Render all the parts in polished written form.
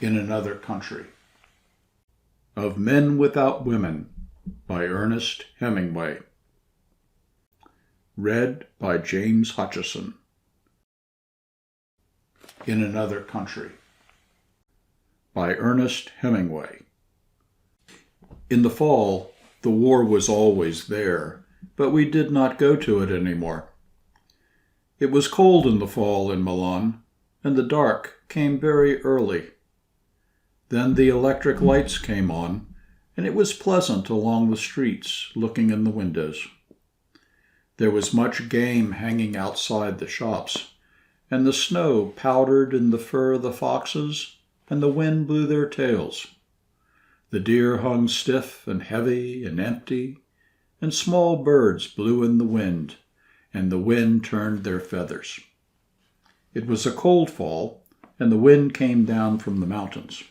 in Another Country. Of Men Without Women by Ernest Hemingway. Read by James Hutchison. In Another Country by Ernest Hemingway. In the fall, the war was always there, but we did not go to it anymore. It was cold in the fall in Milan, and the dark came very early. Then the electric lights came on, and it was pleasant along the streets, looking in the windows. There was much game hanging outside the shops, and the snow powdered in the fur of the foxes, and the wind blew their tails. The deer hung stiff and heavy and empty, and small birds blew in the wind, and the wind turned their feathers. It was a cold fall, and the wind came down from the mountains.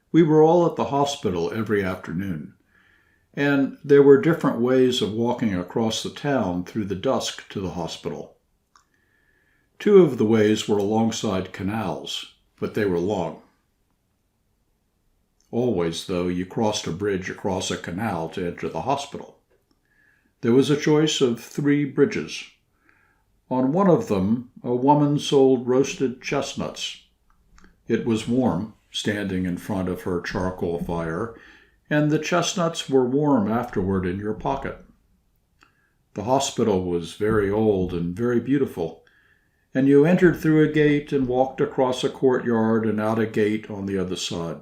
We were all at the hospital every afternoon, and there were different ways of walking across the town through the dusk to the hospital. 2 of the ways were alongside canals, but they were long. Always, though, you crossed a bridge across a canal to enter the hospital. There was a choice of 3 bridges. On one of them, a woman sold roasted chestnuts. It was warm, standing in front of her charcoal fire, and the chestnuts were warm afterward in your pocket. The hospital was very old and very beautiful, and you entered through a gate and walked across a courtyard and out a gate on the other side.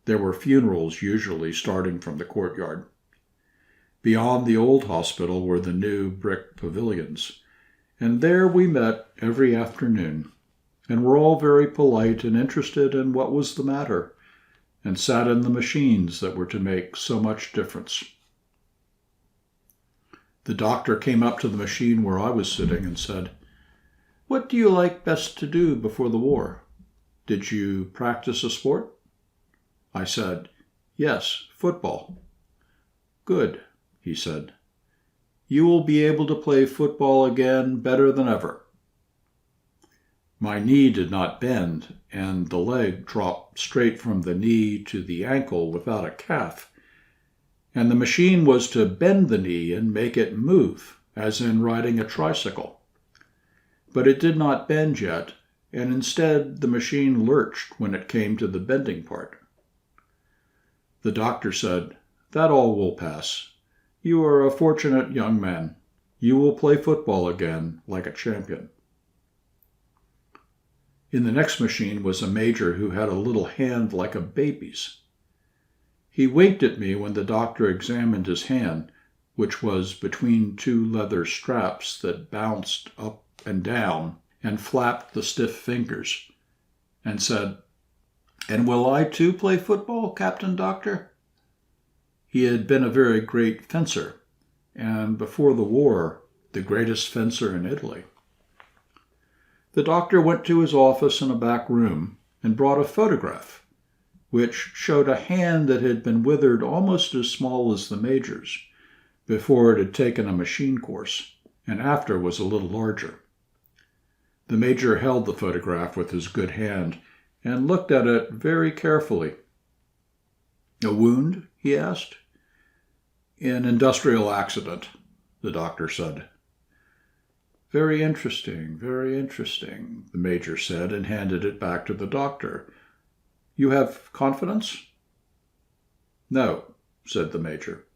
There were funerals usually starting from the courtyard. Beyond the old hospital were the new brick pavilions, and there we met every afternoon, and were all very polite and interested in what was the matter, and sat in the machines that were to make so much difference. The doctor came up to the machine where I was sitting and said, "What do you like best to do before the war? Did you practice a sport?" I said, "Yes, football." "Good," he said. "You will be able to play football again better than ever." My knee did not bend, and the leg dropped straight from the knee to the ankle without a calf, and the machine was to bend the knee and make it move, as in riding a tricycle. But it did not bend yet, and instead the machine lurched when it came to the bending part. The doctor said, "That all will pass. You are a fortunate young man. You will play football again like a champion." In the next machine was a major who had a little hand like a baby's. He winked at me when the doctor examined his hand, which was between 2 leather straps that bounced up and down and flapped the stiff fingers, and said, "And will I too play football, Captain Doctor?" He had been a very great fencer, and before the war, the greatest fencer in Italy. The doctor went to his office in a back room and brought a photograph, which showed a hand that had been withered almost as small as the major's, before it had taken a machine course, and after was a little larger. The major held the photograph with his good hand and looked at it very carefully. "A wound?" he asked. "An industrial accident," the doctor said. Very interesting," the major said, and handed it back to the doctor. "You have confidence?" "No," said the major.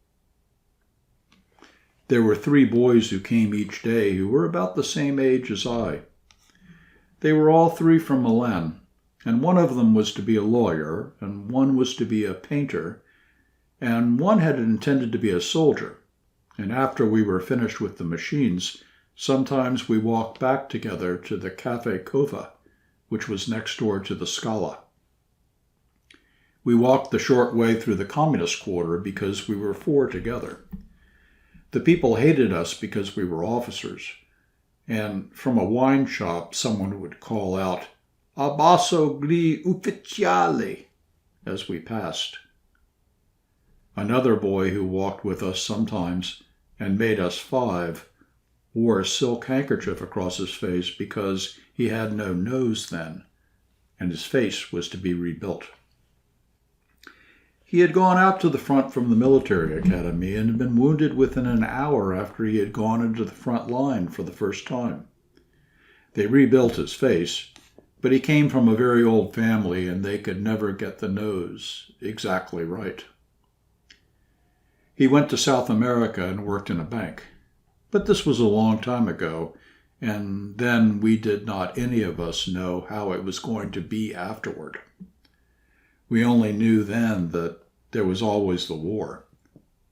There were 3 boys who came each day who were about the same age as I. They were all 3 from Milan, and one of them was to be a lawyer, and one was to be a painter, and one had intended to be a soldier, and after we were finished with the machines, sometimes we walked back together to the Cafe Cova, which was next door to the Scala. We walked the short way through the communist quarter because we were 4 together. The people hated us because we were officers, and from a wine shop someone would call out, "Abbasso gli ufficiali," as we passed. Another boy who walked with us sometimes and made us 5 wore a silk handkerchief across his face because he had no nose then, and his face was to be rebuilt. He had gone out to the front from the military academy and had been wounded within an hour after he had gone into the front line for the first time. They rebuilt his face, but he came from a very old family and they could never get the nose exactly right. He went to South America and worked in a bank. But this was a long time ago, and then we did not any of us know how it was going to be afterward. We only knew then that there was always the war,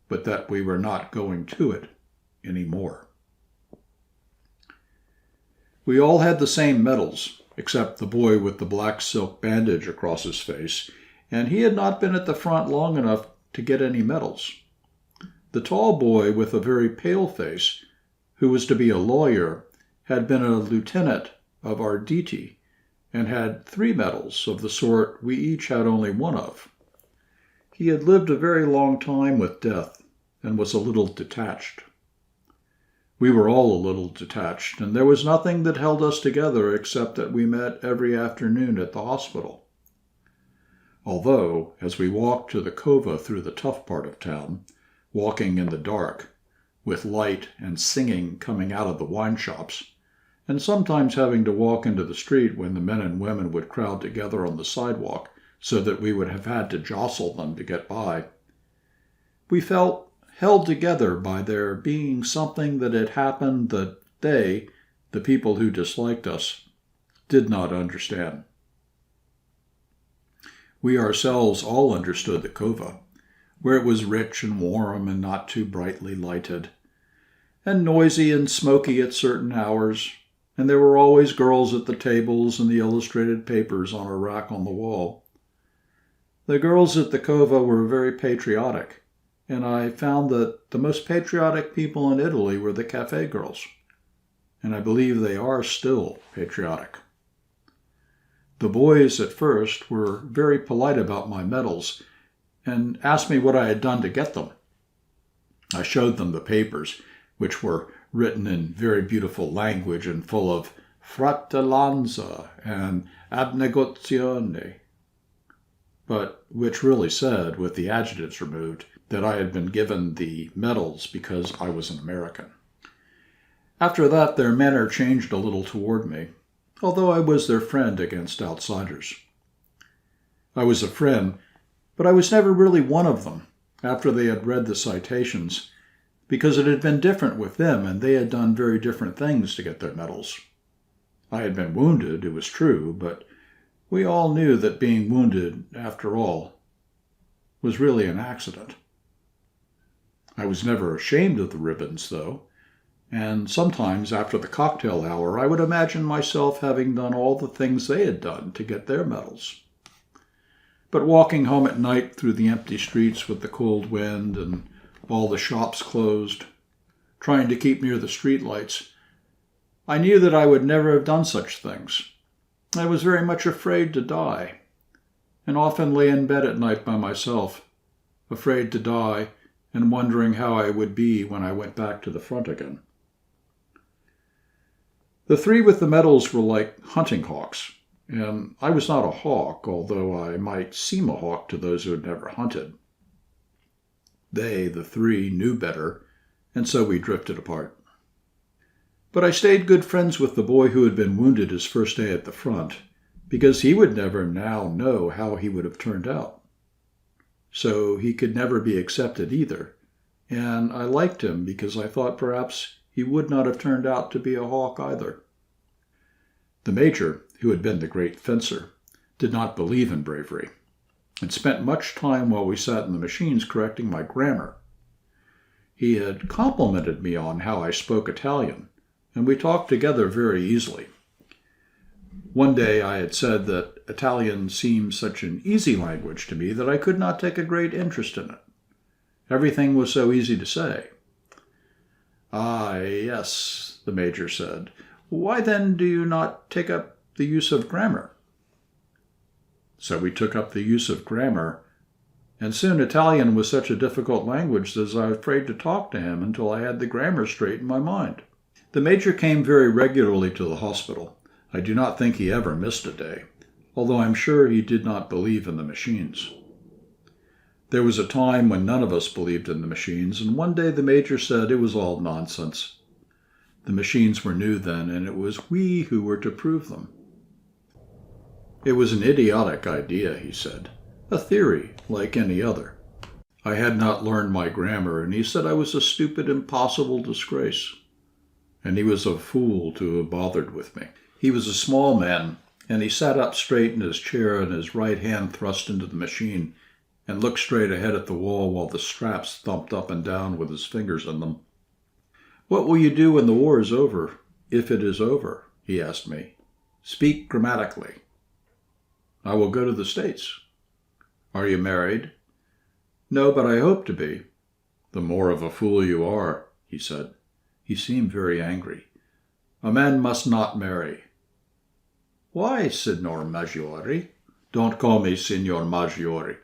but that we were not going to it anymore. We all had the same medals, except the boy with the black silk bandage across his face, and he had not been at the front long enough to get any medals. The tall boy with a very pale face, who was to be a lawyer, had been a lieutenant of our DT and had 3 medals of the sort we each had only 1 of. He had lived a very long time with death and was a little detached. We were all a little detached, and there was nothing that held us together except that we met every afternoon at the hospital. Although, as we walked to the cova through the tough part of town, walking in the dark, with light and singing coming out of the wine shops, and sometimes having to walk into the street when the men and women would crowd together on the sidewalk so that we would have had to jostle them to get by, we felt held together by there being something that had happened that they, the people who disliked us, did not understand. We ourselves all understood the cova, where it was rich and warm and not too brightly lighted, and noisy and smoky at certain hours, and there were always girls at the tables and the illustrated papers on a rack on the wall. The girls at the cova were very patriotic, and I found that the most patriotic people in Italy were the cafe girls, and I believe they are still patriotic. The boys at first were very polite about my medals and asked me what I had done to get them. I showed them the papers, which were written in very beautiful language and full of fratellanza and abnegazione, but which really said, with the adjectives removed, that I had been given the medals because I was an American. After that, their manner changed a little toward me, although I was their friend against outsiders. I was a friend, but I was never really one of them after they had read the citations, because it had been different with them and they had done very different things to get their medals. I had been wounded, it was true, but we all knew that being wounded, after all, was really an accident. I was never ashamed of the ribbons, though, and sometimes after the cocktail hour I would imagine myself having done all the things they had done to get their medals. But walking home at night through the empty streets with the cold wind and all the shops closed, trying to keep near the streetlights, I knew that I would never have done such things. I was very much afraid to die, and often lay in bed at night by myself, afraid to die and wondering how I would be when I went back to the front again. The 3 with the medals were like hunting hawks, and I was not a hawk, although I might seem a hawk to those who had never hunted. They, the 3, knew better, and so we drifted apart. But I stayed good friends with the boy who had been wounded his first day at the front, because he would never now know how he would have turned out. So he could never be accepted either, and I liked him because I thought perhaps he would not have turned out to be a hawk either. The major, who had been the great fencer, did not believe in bravery, and spent much time while we sat in the machines correcting my grammar. He had complimented me on how I spoke Italian, and we talked together very easily. One day I had said that Italian seemed such an easy language to me that I could not take a great interest in it. Everything was so easy to say. "Ah, yes," the major said. "Why then do you not take up the use of grammar?" So we took up the use of grammar, and soon Italian was such a difficult language that I was afraid to talk to him until I had the grammar straight in my mind. The major came very regularly to the hospital. I do not think he ever missed a day, although I'm sure he did not believe in the machines. There was a time when none of us believed in the machines, and one day the Major said it was all nonsense. The machines were new then, and it was we who were to prove them. It was an idiotic idea, he said, a theory like any other. I had not learned my grammar, and he said I was a stupid, impossible disgrace. And he was a fool to have bothered with me. He was a small man, and he sat up straight in his chair and his right hand thrust into the machine and looked straight ahead at the wall while the straps thumped up and down with his fingers in them. "What will you do when the war is over, if it is over?" he asked me. "Speak grammatically." "I will go to the States." "Are you married?" "No, but I hope to be." "The more of a fool you are," he said. He seemed very angry. "A man must not marry." "Why, Signor Maggiore?" "Don't call me Signor Maggiore."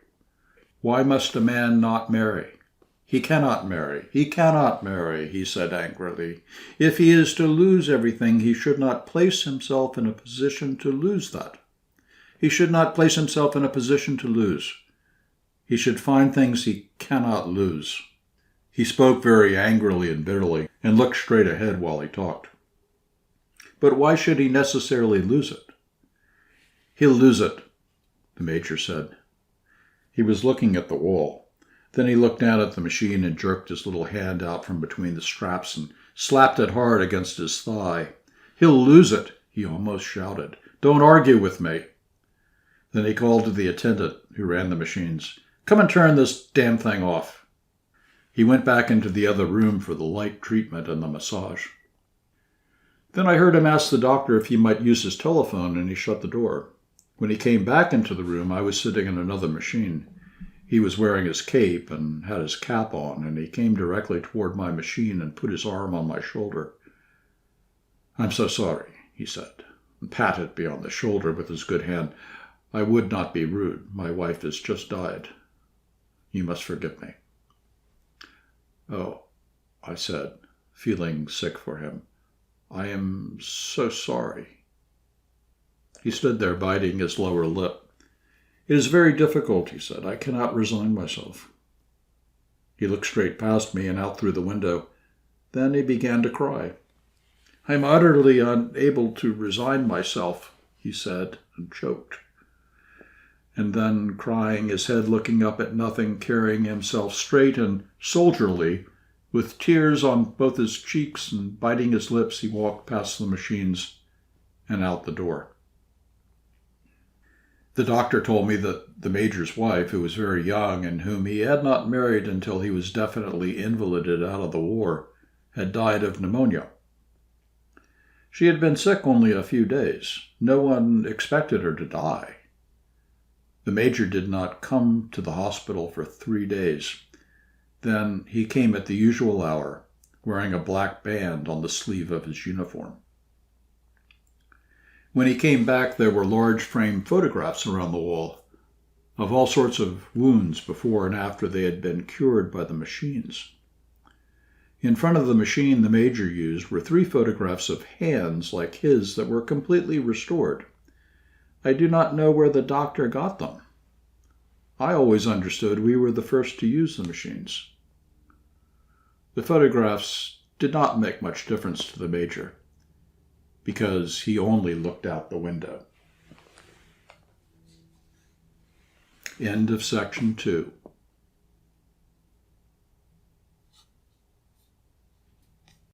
"Why must a man not marry?" "He cannot marry. He cannot marry," he said angrily. "If he is to lose everything, he should not place himself in a position to lose that. He should not place himself in a position to lose. He should find things he cannot lose." He spoke very angrily and bitterly, and looked straight ahead while he talked. "But why should he necessarily lose it?" "He'll lose it," the Major said. He was looking at the wall. Then he looked down at the machine and jerked his little hand out from between the straps and slapped it hard against his thigh. "He'll lose it," he almost shouted. "Don't argue with me." Then he called to the attendant who ran the machines. "Come and turn this damn thing off." He went back into the other room for the light treatment and the massage. Then I heard him ask the doctor if he might use his telephone, and he shut the door. When he came back into the room, I was sitting in another machine. He was wearing his cape and had his cap on, and he came directly toward my machine and put his arm on my shoulder. "I'm so sorry," he said, and patted me on the shoulder with his good hand. "I would not be rude. My wife has just died. You must forgive me." "Oh," I said, feeling sick for him. "I am so sorry." He stood there biting his lower lip. "It is very difficult," he said. "I cannot resign myself." He looked straight past me and out through the window. Then he began to cry. "I am utterly unable to resign myself," he said, and choked. And then, crying, his head looking up at nothing, carrying himself straight and soldierly, with tears on both his cheeks and biting his lips, he walked past the machines and out the door. The doctor told me that the Major's wife, who was very young and whom he had not married until he was definitely invalided out of the war, had died of pneumonia. She had been sick only a few days. No one expected her to die. The Major did not come to the hospital for 3 days. Then he came at the usual hour, wearing a black band on the sleeve of his uniform. When he came back, there were large framed photographs around the wall of all sorts of wounds before and after they had been cured by the machines. In front of the machine the Major used were 3 photographs of hands like his that were completely restored. I do not know where the doctor got them. I always understood we were the first to use the machines. The photographs did not make much difference to the Major, because he only looked out the window. End of section 2.